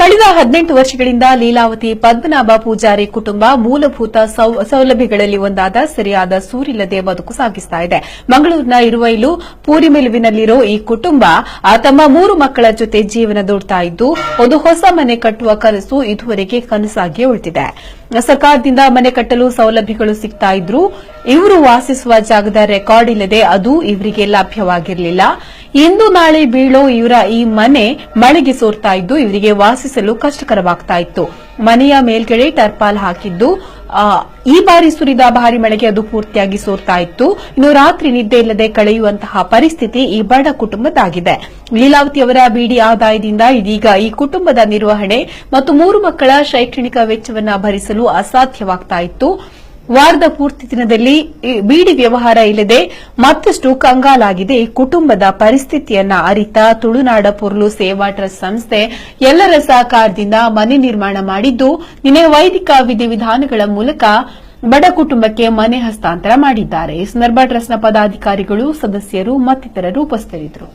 ಕಳೆದ 18 ವರ್ಷಗಳಿಂದ ಲೀಲಾವತಿ ಪದ್ಮನಾಭ ಪೂಜಾರಿ ಕುಟುಂಬ ಮೂಲಭೂತ ಸೌಲಭ್ಯಗಳಲ್ಲಿ ಒಂದಾದ ಸರಿಯಾದ ಸೂರಿಲ್ಲದೆ ಬದುಕು ಸಾಗಿಸ್ತಾ ಇದೆ. ಮಂಗಳೂರಿನ ಇರುವೈಲು ಪೂರಿಮೆಲುವಿನಲ್ಲಿರೋ ಈ ಕುಟುಂಬ ತಮ್ಮ 3 ಮಕ್ಕಳ ಜೊತೆ ಜೀವನ ದೂಡ್ತಾ ಇದ್ದು ಒಂದು ಹೊಸ ಮನೆ ಕಟ್ಟುವ ಕನಸು ಇದುವರೆಗೆ ಕನಸಾಗಿ ಉಳಿದಿದೆ. ಸರ್ಕಾರದಿಂದ ಮನೆ ಕಟ್ಟಲು ಸೌಲಭ್ಯಗಳು ಸಿಗ್ತಾ ಇದ್ರು ಇವರು ವಾಸಿಸುವ ಜಾಗದ ರೆಕಾರ್ಡ್ ಇಲ್ಲದೆ ಅದು ಇವರಿಗೆ ಲಭ್ಯವಾಗಿರಲಿಲ್ಲ. ಇಂದು ನಾಳೆ ಬೀಳೋ ಇವರ ಈ ಮನೆ ಮಳೆಗೆ ಸೋರ್ತಾ ಇದ್ದು ಇವರಿಗೆ ವಾಸಿಸಲು ಕಷ್ಟಕರವಾಗ್ತಾ ಇತ್ತು. ಮನೆಯ ಮೇಲ್ಗಡೆ ಟರ್ಪಾಲ್ ಹಾಕಿದ್ದು ಈ ಬಾರಿ ಸುರಿದ ಭಾರಿ ಮಳೆಗೆ ಅದು ಪೂರ್ತಿಯಾಗಿ ಸೋರ್ತಾ ಇತ್ತು. ಇನ್ನು ರಾತ್ರಿ ನಿದ್ದೆ ಇಲ್ಲದೆ ಕಳೆಯುವಂತಹ ಪರಿಸ್ಥಿತಿ ಈ ಬಡ ಕುಟುಂಬದಾಗಿದೆ. ಲೀಲಾವತಿಯವರ ಬಿಡಿ ಆದಾಯದಿಂದ ಇದೀಗ ಈ ಕುಟುಂಬದ ನಿರ್ವಹಣೆ ಮತ್ತು 3 ಮಕ್ಕಳ ಶೈಕ್ಷಣಿಕ ವೆಚ್ಚವನ್ನು ಭರಿಸಲು ಅಸಾಧ್ಯವಾಗ್ತಾ ಇತ್ತು. ವಾರದ ಪೂರ್ತಿ ದಿನದಲ್ಲಿ ಬೀಡಿ ವ್ಯವಹಾರ ಇಲ್ಲದೆ ಮತ್ತಷ್ಟು ಕಂಗಾಲಾಗಿದೆ ಈ ಕುಟುಂಬದ ಪರಿಸ್ಥಿತಿಯನ್ನ ಅರಿತ ತುಳುನಾಡ ಪೊರ್ಲು ಸೇವಾ ಟ್ರಸ್ಟ್ ಸಂಸ್ಥೆ ಎಲ್ಲರ ಸಹಕಾರದಿಂದ ಮನೆ ನಿರ್ಮಾಣ ಮಾಡಿದ್ದು ನಿನ್ನೆ ವೈದಿಕ ವಿಧಿವಿಧಾನಗಳ ಮೂಲಕ ಬಡ ಕುಟುಂಬಕ್ಕೆ ಮನೆ ಹಸ್ತಾಂತರ ಮಾಡಿದ್ದಾರೆ. ಈ ಸಂದರ್ಭ ಟ್ರಸ್ಟ್ನ ಪದಾಧಿಕಾರಿಗಳು, ಸದಸ್ಯರು ಮತ್ತಿತರರು ಉಪಸ್ಥಿತರಿದ್ದರು.